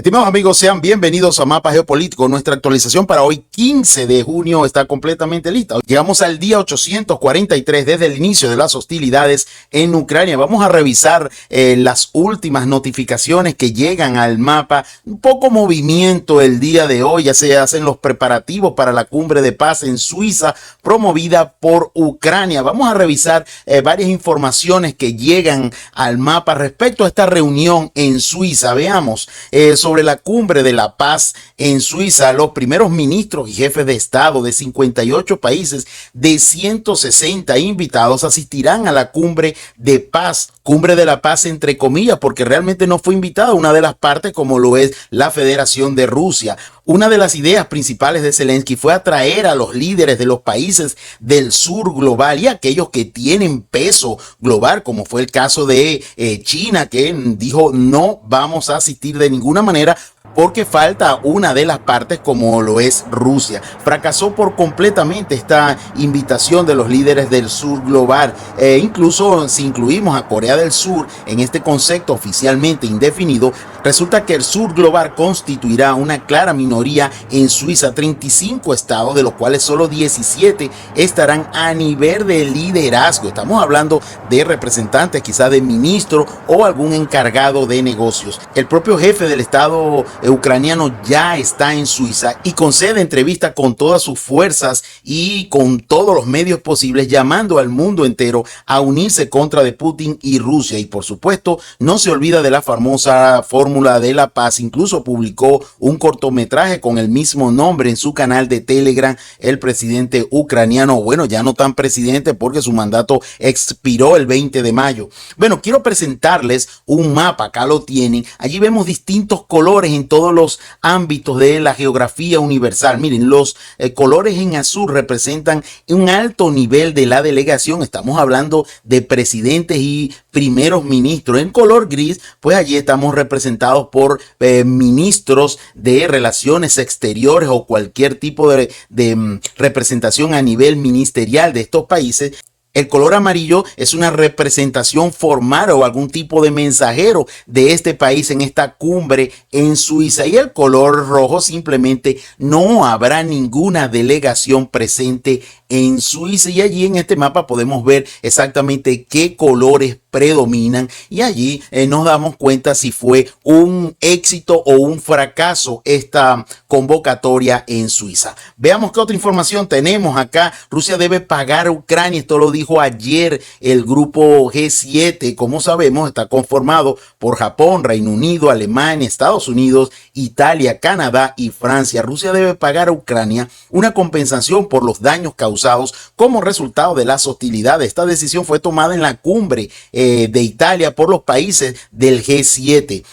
Estimados amigos, sean bienvenidos a Mapa Geopolítico. Nuestra actualización para hoy, 15 de junio, está completamente lista. Llegamos al día 843 desde el inicio de las hostilidades en Ucrania. Vamos a revisar las últimas notificaciones que llegan al mapa. Un poco movimiento el día de hoy. Ya se hacen los preparativos para la cumbre de paz en Suiza, promovida por Ucrania. Vamos a revisar varias informaciones que llegan al mapa respecto a esta reunión en Suiza. Veamos sobre la cumbre de la paz en Suiza. Los primeros ministros y jefes de Estado de 58 países de 160 invitados asistirán a la cumbre de paz. Cumbre de la paz entre comillas, porque realmente no fue invitada una de las partes como lo es la Federación de Rusia. Una de las ideas principales de Zelensky fue atraer a los líderes de los países del sur global y aquellos que tienen peso global, como fue el caso de China, que dijo no vamos a asistir de ninguna manera porque falta una de las partes como lo es Rusia. Fracasó por completamente esta invitación de los líderes del sur global. Incluso si incluimos a Corea del Sur en este concepto oficialmente indefinido, resulta que el sur global constituirá una clara minoría en Suiza. 35 estados, de los cuales solo 17 estarán a nivel de liderazgo. Estamos hablando de representantes, quizás de ministros o algún encargado de negocios. El propio jefe del estado ucraniano ya está en Suiza y concede entrevistas con todas sus fuerzas y con todos los medios posibles, llamando al mundo entero a unirse contra de Putin y Rusia. Y por supuesto no se olvida de la famosa fórmula de la paz. Incluso publicó un cortometraje con el mismo nombre en su canal de Telegram el presidente ucraniano. Bueno, ya no tan presidente porque su mandato expiró el 20 de mayo. Bueno, quiero presentarles un mapa. Acá lo tienen. Allí vemos distintos colores en todos los ámbitos de la geografía universal. Miren, los colores en azul representan un alto nivel de la delegación. Estamos hablando de presidentes y primeros ministros. En color gris, pues allí estamos representados por ministros de relaciones exteriores o cualquier tipo de representación a nivel ministerial de estos países. El color amarillo es una representación formal o algún tipo de mensajero de este país en esta cumbre en Suiza. Y el color rojo simplemente no habrá ninguna delegación presente en Suiza. Y allí en este mapa podemos ver exactamente qué colores predominan y allí nos damos cuenta si fue un éxito o un fracaso esta convocatoria en Suiza. Veamos qué otra información tenemos acá. Rusia debe pagar a Ucrania. Esto lo dijo ayer el grupo G7. Como sabemos, está conformado por Japón, Reino Unido, Alemania, Estados Unidos, Italia, Canadá y Francia. Rusia debe pagar a Ucrania una compensación por los daños causados como resultado de las hostilidades. Esta decisión fue tomada en la cumbre de Italia por los países del G7,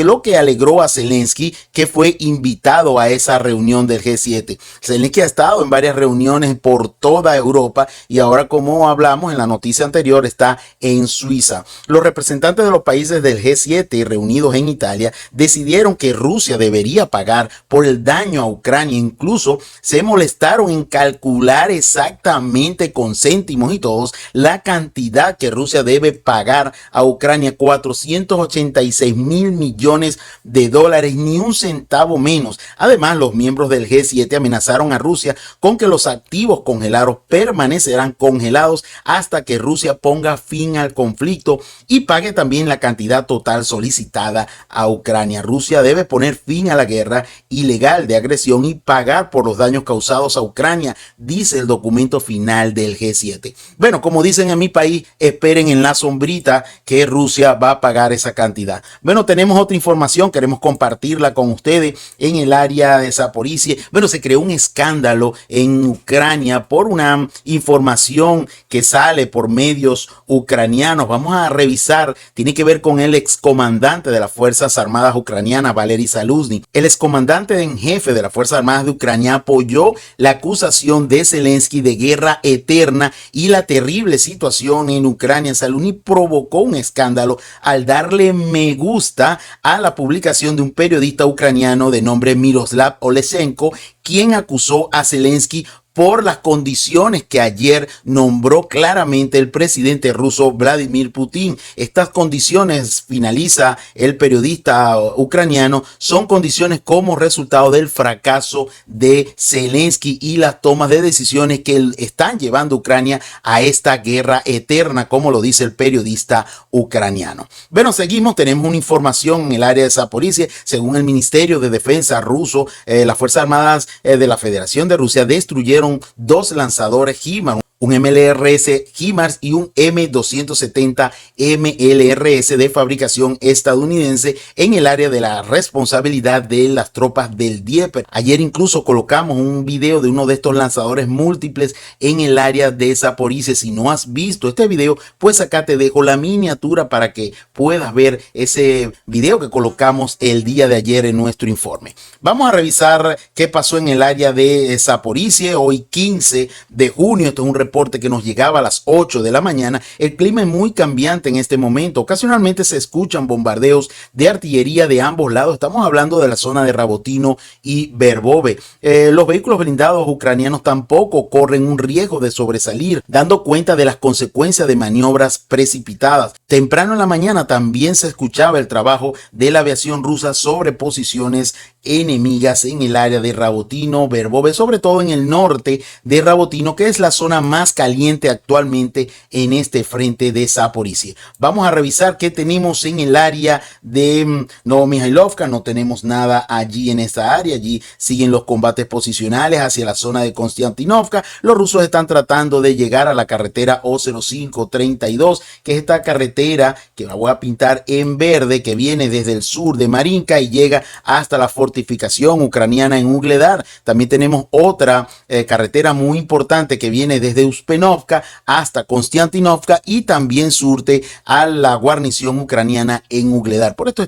lo que alegró a Zelensky, que fue invitado a esa reunión del G7. Zelensky ha estado en varias reuniones por toda Europa y ahora, como hablamos en la noticia anterior, está en Suiza. Los representantes de los países del G7 reunidos en Italia decidieron que Rusia debería pagar por el daño a Ucrania. Incluso se molestaron en calcular exactamente con céntimos y todos la cantidad que Rusia debe pagar a Ucrania: 486 mil millones de dólares, ni un centavo menos. Además, los miembros del G7 amenazaron a Rusia con que los activos congelados permanecerán congelados hasta que Rusia ponga fin al conflicto y pague también la cantidad total solicitada a Ucrania. Rusia debe poner fin a la guerra ilegal de agresión y pagar por los daños causados a Ucrania, dice el documento final del G7. Bueno, como dicen en mi país, esperen en la sombrita que Rusia va a pagar esa cantidad. Bueno, tenemos otra información, queremos compartirla con ustedes en el área de Zaporizhia. Bueno, se creó un escándalo en Ucrania por una información que sale por medios ucranianos. Vamos a revisar, tiene que ver con el excomandante de las Fuerzas Armadas ucranianas, Valery Zaluzny. El excomandante en jefe de las Fuerzas Armadas de Ucrania apoyó la acusación de Zelensky de guerra eterna y la terrible situación en Ucrania. Zaluzny provocó un escándalo al darle me gusta a la publicación de un periodista ucraniano de nombre Miroslav Olesenko, quien acusó a Zelensky por las condiciones que ayer nombró claramente el presidente ruso Vladimir Putin. Estas condiciones, finaliza el periodista ucraniano, son condiciones como resultado del fracaso de Zelensky y las tomas de decisiones que están llevando a Ucrania a esta guerra eterna, como lo dice el periodista ucraniano. Bueno, seguimos, tenemos una información en el área de Zaporizhia. Según el Ministerio de Defensa ruso, las Fuerzas Armadas de la Federación de Rusia destruyeron 2 lanzadores HIMARS, un MLRS HIMARS y un M270 MLRS de fabricación estadounidense en el área de la responsabilidad de las tropas del Dnieper. Ayer incluso colocamos un video de uno de estos lanzadores múltiples en el área de Zaporizhia. Si no has visto este video, pues acá te dejo la miniatura para que puedas ver ese video que colocamos el día de ayer en nuestro informe. Vamos a revisar qué pasó en el área de Zaporizhia hoy 15 de junio. Esto es un reporte que nos llegaba a las 8 de la mañana. El clima es muy cambiante en este momento. Ocasionalmente se escuchan bombardeos de artillería de ambos lados. Estamos hablando de la zona de Rabotino y Verbove. Los vehículos blindados ucranianos tampoco corren un riesgo de sobresalir, dando cuenta de las consecuencias de maniobras precipitadas. Temprano en la mañana también se escuchaba el trabajo de la aviación rusa sobre posiciones enemigas en el área de Rabotino, Verbove, sobre todo en el norte de Rabotino, que es la zona más caliente actualmente en este frente de Zaporizhia. Vamos a revisar qué tenemos en el área de Novomihailovka. No tenemos nada allí en esta área. Allí siguen los combates posicionales hacia la zona de Konstantinovka. Los rusos están tratando de llegar a la carretera O0532, que es esta carretera que la voy a pintar en verde, que viene desde el sur de Marinka y llega hasta la fortificación ucraniana en Ugledar. También tenemos otra carretera muy importante que viene desde Uspenovka hasta Konstantinovka y también surte a la guarnición ucraniana en Ugledar. Por esto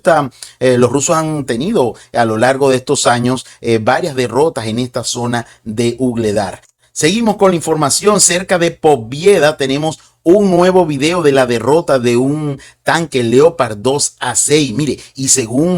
los rusos han tenido a lo largo de estos años varias derrotas en esta zona de Ugledar. Seguimos con la información cerca de Pobjeda. Tenemos un nuevo video de la derrota de un tanque Leopard 2A6. Mire, y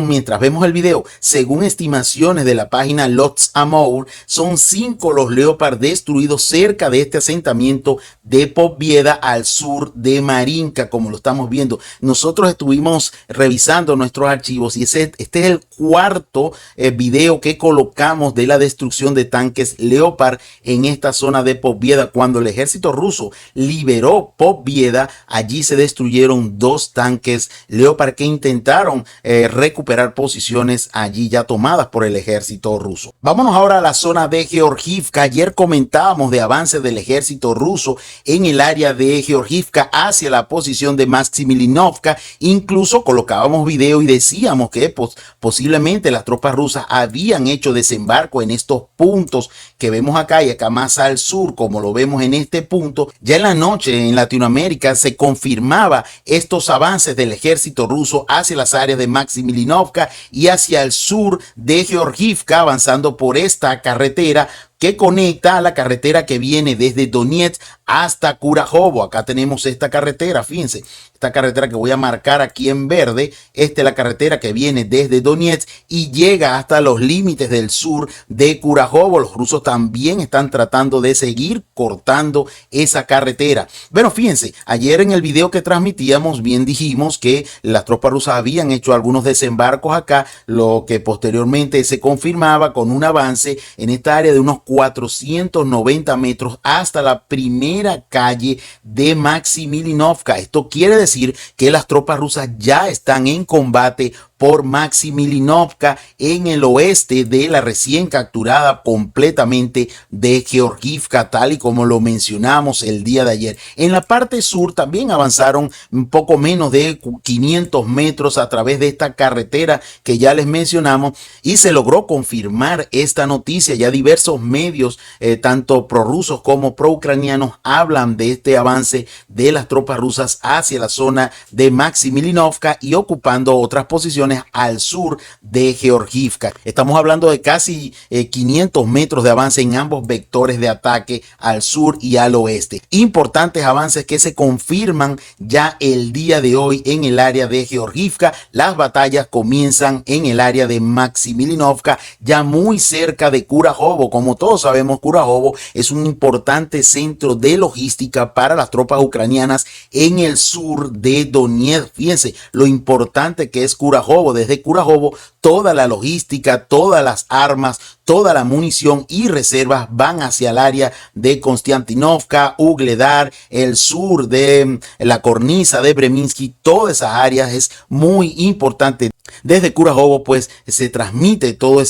mientras vemos el video, según estimaciones de la página Lots Amour, son 5 los Leopard destruidos cerca de este asentamiento de Pobjeda al sur de Marinka, como lo estamos viendo. Nosotros estuvimos revisando nuestros archivos y este es el cuarto video que colocamos de la destrucción de tanques Leopard en esta zona de Pobjeda. Cuando el ejército ruso liberó Pobjeda, allí se destruyeron 2 tanques Leopard que intentaron recuperar posiciones allí ya tomadas por el ejército ruso. Vámonos ahora a la zona de Georgivka. Ayer comentábamos de avances del ejército ruso en el área de Georgivka hacia la posición de Maximilinovka. Incluso colocábamos video y decíamos que posiblemente las tropas rusas habían hecho desembarco en estos puntos que vemos acá y acá más al sur, como lo vemos en este punto. Ya en la noche en Latinoamérica se confirmaba estos avances del ejército ruso hacia las áreas de Maximilinovka y hacia el sur de Georgivka, avanzando por esta carretera que conecta a la carretera que viene desde Donetsk hasta Kurajovo. Acá tenemos esta carretera, fíjense, esta carretera que voy a marcar aquí en verde. Esta es la carretera que viene desde Donetsk y llega hasta los límites del sur de Kurajovo. Los rusos también están tratando de seguir cortando esa carretera. Bueno, fíjense, ayer en el video que transmitíamos bien dijimos que las tropas rusas habían hecho algunos desembarcos acá, lo que posteriormente se confirmaba con un avance en esta área de unos 490 metros hasta la primera calle de Maximilinovka. Esto quiere decir que las tropas rusas ya están en combate por Maximilinovka en el oeste de la recién capturada completamente de Georgivka, tal y como lo mencionamos el día de ayer. En la parte sur también avanzaron un poco menos de 500 metros a través de esta carretera que ya les mencionamos y se logró confirmar esta noticia. Ya diversos medios, tanto prorrusos como proucranianos, hablan de este avance de las tropas rusas hacia la zona de Maximilinovka y ocupando otras posiciones posiciones al sur de Georgivka. Estamos hablando de casi 500 metros de avance en ambos vectores de ataque al sur y al oeste. Importantes avances que se confirman ya el día de hoy en el área de Georgivka. Las batallas comienzan en el área de Maximilinovka, ya muy cerca de Kurajovo. Como todos sabemos, Kurajovo es un importante centro de logística para las tropas ucranianas en el sur de Donetsk. Fíjense lo importante que es Kurajovo. Desde Kurajovo toda la logística, todas las armas, toda la munición y reservas van hacia el área de Konstantinovka, Ugledar, el sur de la cornisa de Breminsky. Todas esas áreas es muy importante. Desde Kurajovo pues se transmite toda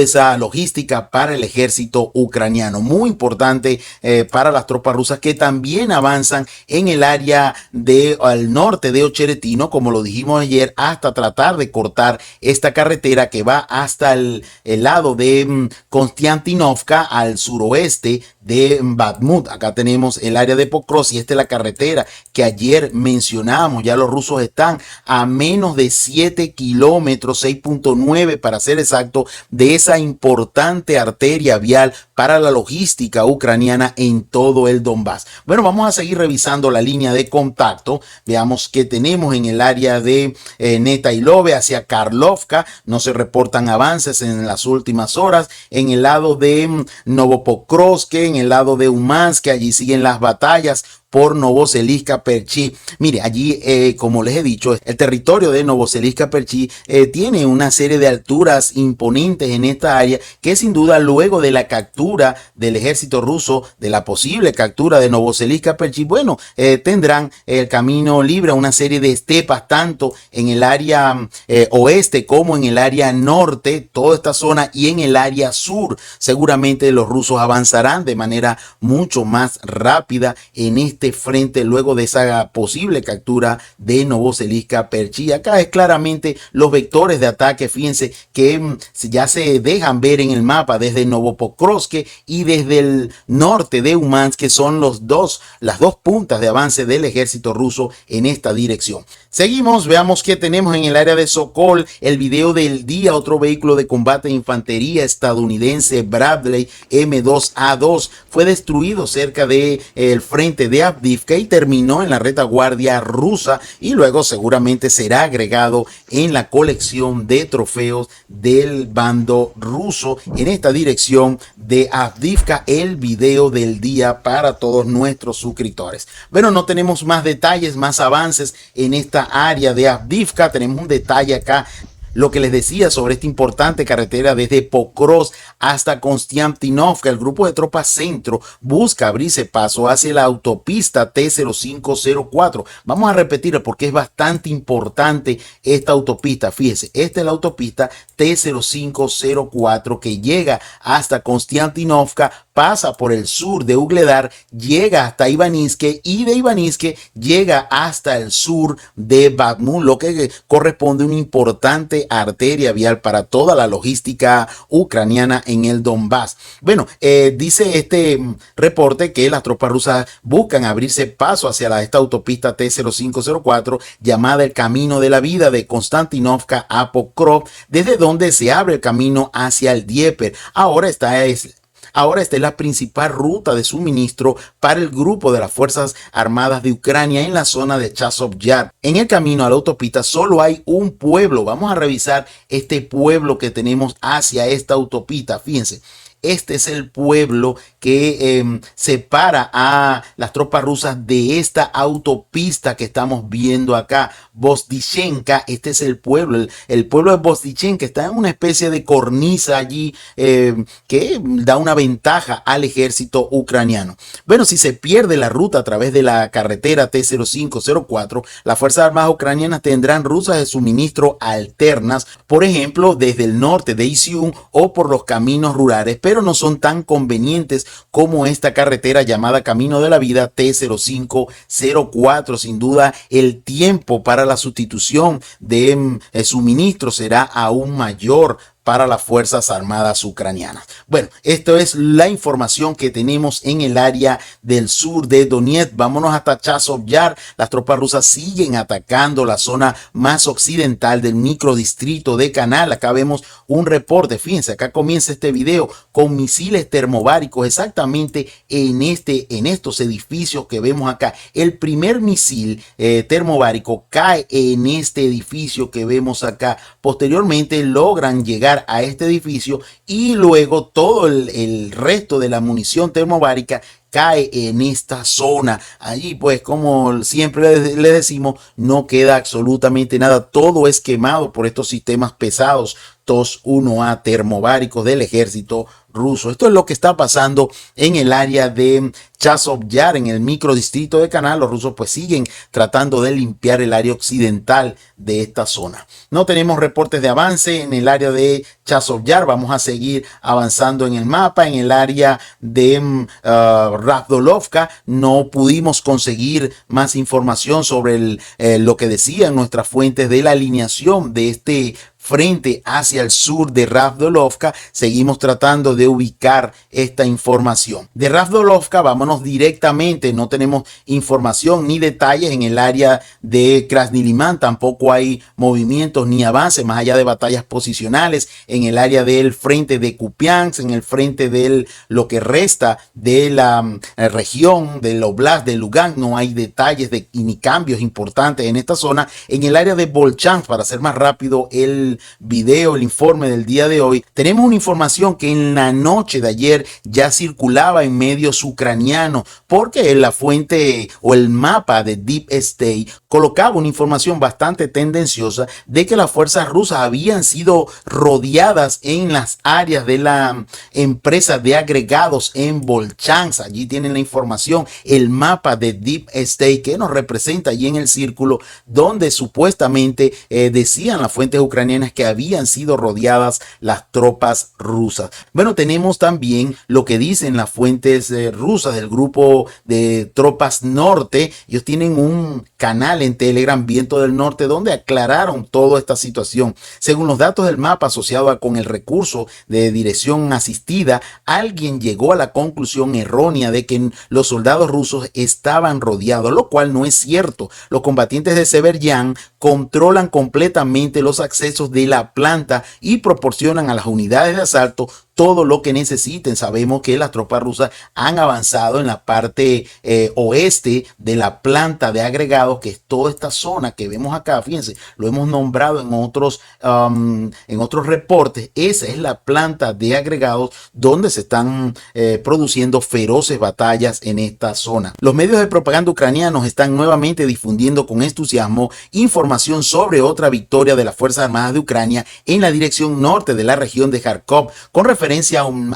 esa logística para el ejército ucraniano. Muy importante para las tropas rusas que también avanzan en el área al norte de Ocheretino, como lo dijimos ayer, hasta tratar de cortar esta carretera que va hasta el lado de Konstantinovka al suroeste de Bakhmut. Acá tenemos el área de Pokrovsk y esta es la carretera que ayer mencionamos. Ya los rusos están a menos de 7 kilómetros, 6.9 para ser exacto, de esa importante arteria vial para la logística ucraniana en todo el Donbass. Bueno, vamos a seguir revisando la línea de contacto. Veamos qué tenemos en el área de Netailove hacia Karlovka. No se reportan avances en las últimas horas. En el lado de Novopokrovsk, en el lado de Umansk, allí siguen las batallas por Novoseliska Perchi. Mire, allí, como les he dicho, el territorio de Novoseliska Perchi tiene una serie de alturas imponentes en esta área que sin duda luego de la captura del ejército ruso, de la posible captura de Novoseliska Perchi, bueno, tendrán el camino libre a una serie de estepas, tanto en el área oeste como en el área norte, toda esta zona, y en el área sur. Seguramente los rusos avanzarán de manera mucho más rápida en este frente luego de esa posible captura de Novoseliska Perchi. Acá es claramente los vectores de ataque. Fíjense que ya se dejan ver en el mapa desde Novopokrovsk y desde el norte de Umansk, que son las dos puntas de avance del ejército ruso en esta dirección. Seguimos, veamos qué tenemos en el área de Sokol. El video del día: otro vehículo de combate de infantería estadounidense Bradley M2A2 fue destruido cerca del frente de Avdiivka y terminó en la retaguardia rusa, y luego seguramente será agregado en la colección de trofeos del bando ruso en esta dirección de Avdiivka. El video del día para todos nuestros suscriptores. Bueno, no tenemos más detalles, más avances en esta área de Avdiivka. Tenemos un detalle acá, lo que les decía sobre esta importante carretera desde Pokrovsk hasta Konstantinovka. El grupo de tropas centro busca abrirse paso hacia la autopista T0504. Vamos a repetir porque es bastante importante esta autopista. Fíjese, esta es la autopista T0504 que llega hasta Konstantinovka, pasa por el sur de Ugledar, llega hasta Ivaniske y de Ivaniske llega hasta el sur de Bakhmut, lo que corresponde a una importante arteria vial para toda la logística ucraniana en el Donbass. Bueno, dice este reporte que las tropas rusas buscan abrirse paso hacia esta autopista T0504 llamada el Camino de la Vida de Konstantinovka a Pokrovsk, desde donde se abre el camino hacia el Dnieper. Ahora esta es la principal ruta de suministro para el grupo de las Fuerzas Armadas de Ucrania en la zona de Chazov Yar. En el camino a la autopista solo hay un pueblo. Vamos a revisar este pueblo que tenemos hacia esta autopista. Fíjense. Este es el pueblo que separa a las tropas rusas de esta autopista que estamos viendo acá, Vozdichenka. Este es el pueblo de Vozdichenka. Está en una especie de cornisa allí que da una ventaja al ejército ucraniano. Bueno, si se pierde la ruta a través de la carretera T0504, las Fuerzas Armadas ucranianas tendrán rutas de suministro alternas, por ejemplo, desde el norte de Izium o por los caminos rurales, pero no son tan convenientes como esta carretera llamada Camino de la Vida T0504. Sin duda, el tiempo para la sustitución de suministro será aún mayor para las Fuerzas Armadas ucranianas. Bueno, esto es la información que tenemos en el área del sur de Donetsk. Vámonos hasta Chazov Yar. Las tropas rusas siguen atacando la zona más occidental del microdistrito de Canal. Acá vemos un reporte. Fíjense, acá comienza este video con misiles termobáricos exactamente en estos edificios que vemos acá. El primer misil termobárico cae en este edificio que vemos acá. Posteriormente logran llegar a este edificio y luego todo el resto de la munición termobárica cae en esta zona. Allí pues, como siempre le decimos, no queda absolutamente nada, todo es quemado por estos sistemas pesados TOS-1A termobáricos del ejército ruso. Esto es lo que está pasando en el área de Chazov Yar, en el microdistrito de Canal. Los rusos pues siguen tratando de limpiar el área occidental de esta zona. No tenemos reportes de avance en el área de Chazov Yar. Vamos a seguir avanzando en el mapa. En el área de Ravdolovka no pudimos conseguir más información sobre lo que decían nuestras fuentes de la alineación de este frente hacia el sur de Ravdolovka. Seguimos tratando de ubicar esta información. De Ravdolovka vámonos directamente, no tenemos información ni detalles en el área de Krasny Liman, tampoco hay movimientos ni avances más allá de batallas posicionales en el área del frente de Kupiansk, en el frente de lo que resta de la región del Oblast de Lugansk. No hay detalles ni cambios importantes en esta zona. En el área de Volchansk, para ser más rápido el video, el informe del día de hoy, tenemos una información que en la noche de ayer ya circulaba en medios ucranianos, porque la fuente o el mapa de Deep State colocaba una información bastante tendenciosa de que las fuerzas rusas habían sido rodeadas en las áreas de la empresa de agregados en Volchansk. Allí tienen la información, el mapa de Deep State que nos representa allí en el círculo, donde supuestamente decían las fuentes ucranianas que habían sido rodeadas las tropas rusas. Bueno, tenemos también lo que dicen las fuentes rusas del grupo de tropas norte. Ellos tienen un canal en Telegram, Viento del Norte, donde aclararon toda esta situación. Según los datos del mapa asociado con el recurso de dirección asistida, alguien llegó a la conclusión errónea de que los soldados rusos estaban rodeados, lo cual no es cierto. Los combatientes de Severyan controlan completamente los accesos de la planta y proporcionan a las unidades de asalto todo lo que necesiten. Sabemos que las tropas rusas han avanzado en la parte oeste de la planta de agregados, que es toda esta zona que vemos acá. Fíjense, lo hemos nombrado en otros reportes. Esa es la planta de agregados donde se están produciendo feroces batallas en esta zona. Los medios de propaganda ucranianos están nuevamente difundiendo con entusiasmo información sobre otra victoria de las Fuerzas Armadas de Ucrania en la dirección norte de la región de Kharkov, con referencia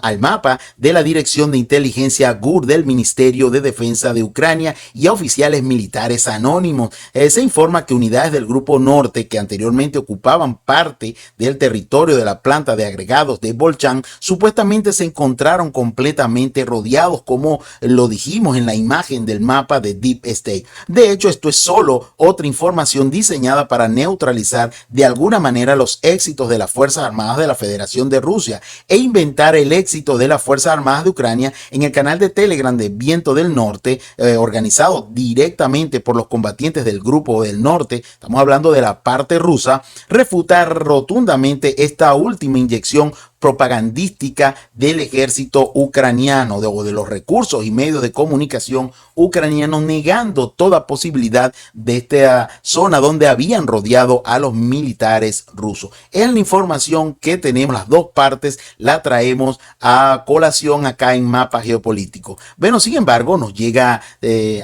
al mapa de la Dirección de Inteligencia GUR del Ministerio de Defensa de Ucrania y a oficiales militares anónimos. Se informa que unidades del Grupo Norte que anteriormente ocupaban parte del territorio de la planta de agregados de Volchansk supuestamente se encontraron completamente rodeados, como lo dijimos en la imagen del mapa de Deep State. De hecho, esto es solo otra información diseñada para neutralizar de alguna manera los éxitos de las Fuerzas Armadas de la Federación de Rusia e inventar el éxito de las Fuerzas Armadas de Ucrania. En el canal de Telegram de Viento del Norte, organizado directamente por los combatientes del Grupo del Norte, estamos hablando de la parte rusa, refuta rotundamente esta última inyección propagandística del ejército ucraniano o de los recursos y medios de comunicación ucranianos, negando toda posibilidad de esta zona donde habían rodeado a los militares rusos. Es la información que tenemos, las dos partes la traemos a colación acá en Mapa Geopolítico. Bueno, sin embargo, nos llega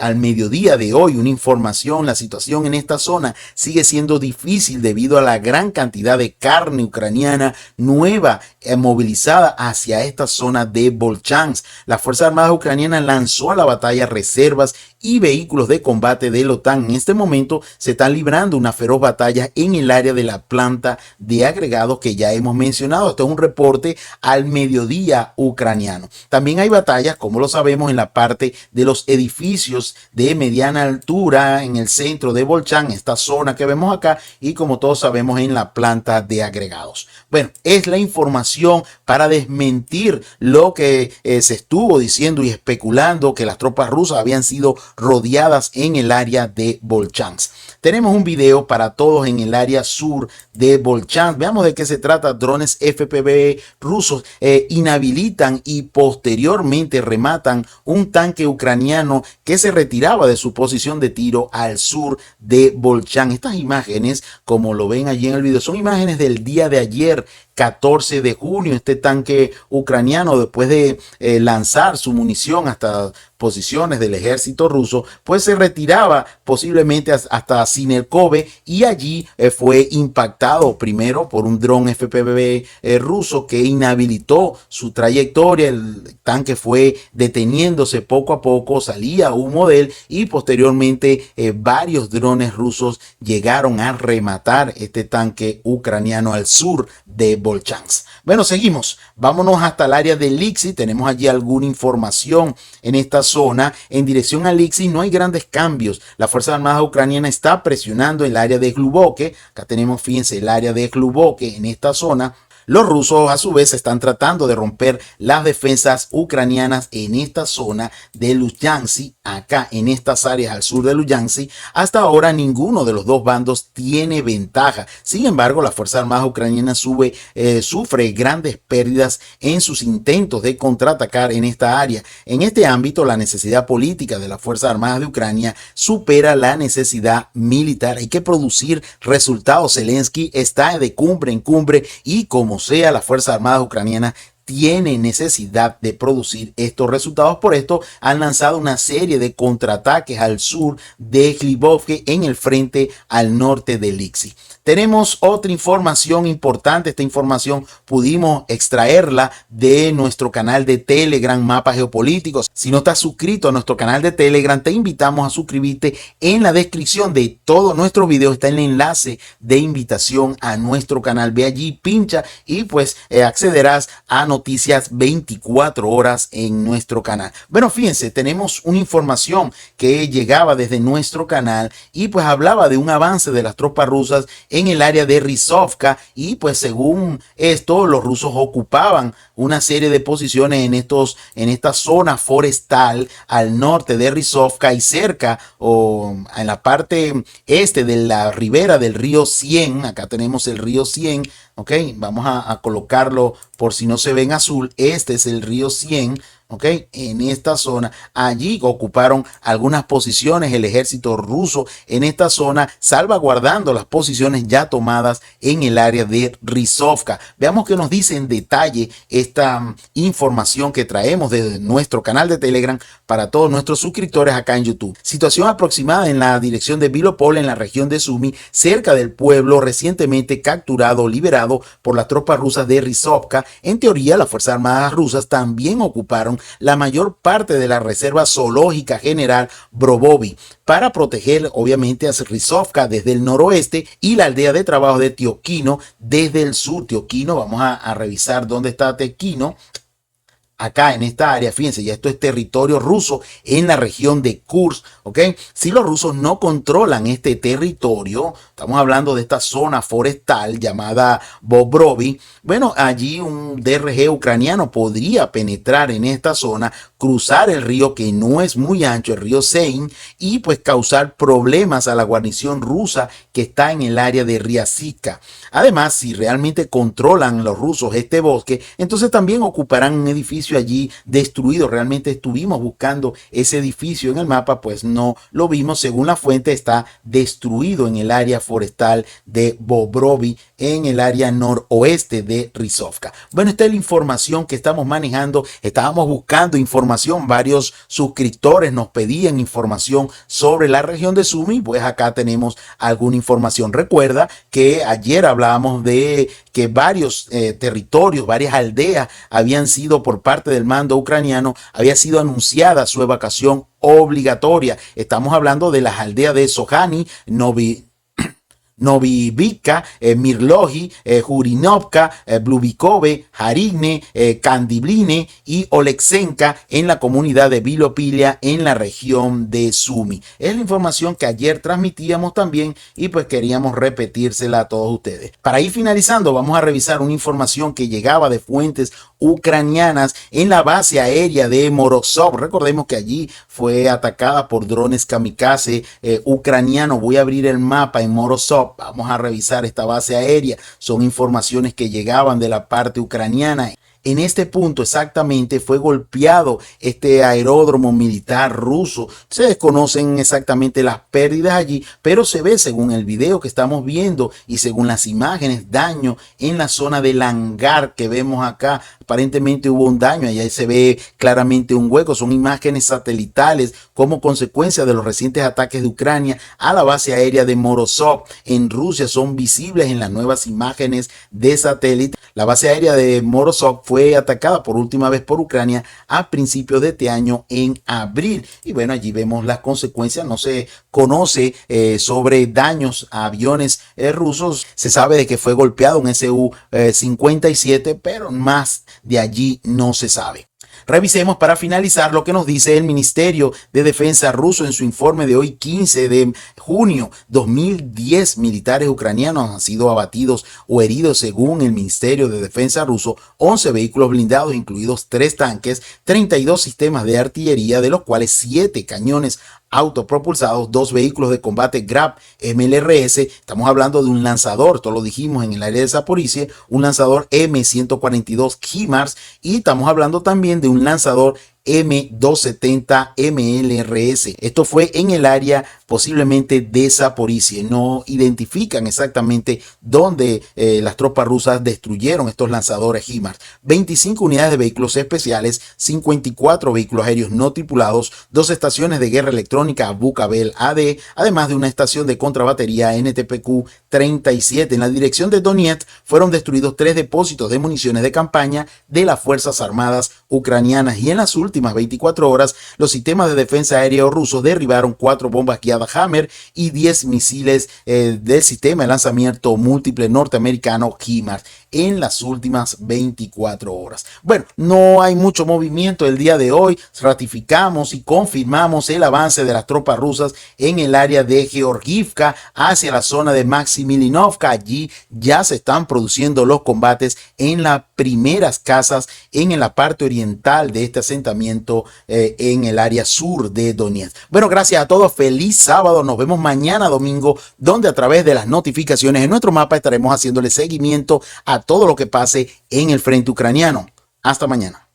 al mediodía de hoy una información. La situación en esta zona sigue siendo difícil debido a la gran cantidad de carne ucraniana nueva movilizada hacia esta zona de Volchansk. Las Fuerzas Armadas ucranianas lanzó a la batalla reservas y vehículos de combate de la OTAN. En este momento se están librando una feroz batalla en el área de la planta de agregados que ya hemos mencionado. Esto es un reporte al mediodía ucraniano. También hay batallas, como lo sabemos, en la parte de los edificios de mediana altura en el centro de Volchan, esta zona que vemos acá, y como todos sabemos en la planta de agregados. Bueno, es la información para desmentir lo que se estuvo diciendo y especulando que las tropas rusas habían sido rodeadas en el área de Volchansk. Tenemos un video para todos en el área sur de Volchansk. Veamos de qué se trata. Drones FPV rusos inhabilitan y posteriormente rematan un tanque ucraniano que se retiraba de su posición de tiro al sur de Volchansk. Estas imágenes, como lo ven allí en el video, son imágenes del día de ayer, 14 de junio. Este tanque ucraniano, después de lanzar su munición hasta posiciones del ejército ruso, pues se retiraba posiblemente hasta Sinerkove, y allí fue impactado primero por un dron FPV ruso que inhabilitó su trayectoria. El tanque fue deteniéndose poco a poco, salía humo de él, y posteriormente varios drones rusos llegaron a rematar este tanque ucraniano al sur de Volchansk. Bueno, seguimos. Vámonos hasta el área de Liksi. Tenemos allí alguna información en esta zona. En dirección a Liksi no hay grandes cambios. La Fuerza Armada Ucraniana está presionando el área de Glubokhe. Acá tenemos, fíjense, el área de Glubokhe en esta zona. Los rusos a su vez están tratando de romper las defensas ucranianas en esta zona de Luyansk, acá en estas áreas al sur de Luyansk. Hasta ahora ninguno de los dos bandos tiene ventaja. Sin embargo, la Fuerza Armada Ucraniana sufre grandes pérdidas en sus intentos de contraatacar en esta área. En este ámbito, la necesidad política de las Fuerzas Armadas de Ucrania supera la necesidad militar. Hay que producir resultados. Zelensky está de cumbre en cumbre, y como sea, las Fuerzas Armadas Ucranianas tiene necesidad de producir estos resultados. Por esto han lanzado una serie de contraataques al sur de Glubokhe en el frente al norte de Liksi. Tenemos otra información importante. Esta información pudimos extraerla de nuestro canal de Telegram, Mapa Geopolíticos. Si no estás suscrito a nuestro canal de Telegram, te invitamos a suscribirte. En la descripción de todos nuestros videos está el enlace de invitación a nuestro canal. Ve allí, pincha y pues accederás a noticias 24 horas en nuestro canal. Bueno, fíjense, tenemos una información que llegaba desde nuestro canal y pues hablaba de un avance de las tropas rusas en el área de Rizovka, y pues según esto los rusos ocupaban una serie de posiciones en esta zona forestal al norte de Rizovka y cerca o en la parte este de la ribera del río Sien. Acá tenemos el río Sien. Ok, vamos a colocarlo por si no se ve en azul. Este es el río Sien. Ok, en esta zona, allí ocuparon algunas posiciones el ejército ruso en esta zona, salvaguardando las posiciones ya tomadas en el área de Rizovka. Veamos qué nos dice en detalle esta información que traemos desde nuestro canal de Telegram para todos nuestros suscriptores acá en YouTube. Situación aproximada en la dirección de Bilopol, en la región de Sumy, cerca del pueblo recientemente capturado o liberado por las tropas rusas de Rizovka. En teoría, las Fuerzas Armadas rusas también ocuparon la mayor parte de la reserva zoológica general Brobovi para proteger obviamente a Rizovka desde el noroeste y la aldea de trabajo de Teokino desde el sur. Teokino, vamos a revisar dónde está Teokino. Acá en esta área, fíjense, ya esto es territorio ruso en la región de Kursk, ¿ok? Si los rusos no controlan este territorio, estamos hablando de esta zona forestal llamada Bobrovi, bueno, allí un DRG ucraniano podría penetrar en esta zona, cruzar el río que no es muy ancho, el río Sein, y pues causar problemas a la guarnición rusa que está en el área de Ryazivka. Además, si realmente controlan los rusos este bosque, entonces también ocuparán un edificio allí destruido. Realmente estuvimos buscando ese edificio en el mapa, pues no lo vimos. Según la fuente, está destruido en el área forestal de Bobrovi, en el área noroeste de Rizovka. Bueno, esta es la información que estamos manejando. Estábamos buscando información, varios suscriptores nos pedían información sobre la región de Sumy, pues acá tenemos alguna información. Recuerda que ayer hablábamos de que varios territorios, varias aldeas habían sido por parte parte del mando ucraniano había sido anunciada su evacuación obligatoria. Estamos hablando de las aldeas de Sohani, Novivika, Mirloji, Jurinovka, Blubikove, Jarine, Kandibline y Oleksenka en la comunidad de Bilopilia en la región de Sumy. Es la información que ayer transmitíamos también y pues queríamos repetírsela a todos ustedes. Para ir finalizando, vamos a revisar una información que llegaba de fuentes ucranianas en la base aérea de Morozov. Recordemos que allí fue atacada por drones kamikaze ucranianos. Voy a abrir el mapa en Morozov. Vamos a revisar esta base aérea. Son informaciones que llegaban de la parte ucraniana. En este punto exactamente fue golpeado este aeródromo militar ruso. Se desconocen exactamente las pérdidas allí, pero se ve según el video que estamos viendo y según las imágenes daño en la zona del hangar que vemos acá. Aparentemente hubo un daño, allá se ve claramente un hueco. Son imágenes satelitales como consecuencia de los recientes ataques de Ucrania a la base aérea de Morozov en Rusia. Son visibles en las nuevas imágenes de satélite. La base aérea de Morozov fue atacada por última vez por Ucrania a principios de este año en abril. Y bueno, allí vemos las consecuencias. No se conoce sobre daños a aviones rusos. Se sabe de que fue golpeado un Su-57, pero más de allí no se sabe. Revisemos para finalizar lo que nos dice el Ministerio de Defensa ruso en su informe de hoy 15 de junio. 2010 militares ucranianos han sido abatidos o heridos según el Ministerio de Defensa ruso, 11 vehículos blindados incluidos 3 tanques, 32 sistemas de artillería, de los cuales 7 cañones autopropulsados, 2 vehículos de combate Grab MLRS. Estamos hablando de un lanzador, esto lo dijimos en el área de Zaporizhia, un lanzador M142 HIMARS, y estamos hablando también de un lanzador M270 MLRS. Esto fue en el área posiblemente de Zaporizhia. No identifican exactamente dónde las tropas rusas destruyeron estos lanzadores HIMARS. 25 unidades de vehículos especiales, 54 vehículos aéreos no tripulados, 2 estaciones de guerra electrónica Bukabel AD, además de una estación de contrabatería NTPQ-37. En la dirección de Donetsk fueron destruidos 3 depósitos de municiones de campaña de las Fuerzas Armadas ucranianas, y en las últimas 24 horas los sistemas de defensa aérea rusos derribaron 4 bombas guiadas Hammer y 10 misiles del sistema de lanzamiento múltiple norteamericano HIMARS en las últimas 24 horas. Bueno, no hay mucho movimiento el día de hoy. Ratificamos y confirmamos el avance de las tropas rusas en el área de Georgivka hacia la zona de Maximilinovka. Allí ya se están produciendo los combates en las primeras casas en la parte oriental de este asentamiento en el área sur de Donetsk. Bueno, gracias a todos. Feliz sábado. Nos vemos mañana domingo, donde a través de las notificaciones en nuestro mapa estaremos haciéndole seguimiento a todo lo que pase en el frente ucraniano. Hasta mañana.